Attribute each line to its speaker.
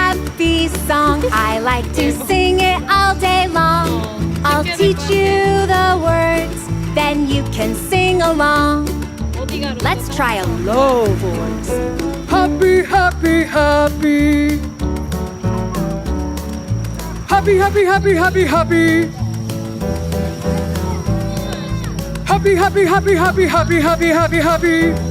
Speaker 1: happy song. I like to sing it all day long. I'll teach you the words, then you can sing along. Let's try a low voice.
Speaker 2: Happy, happy, happy. Happy, happy, happy, happy, happy. Happy, happy, happy, happy, happy, happy, happy, happy.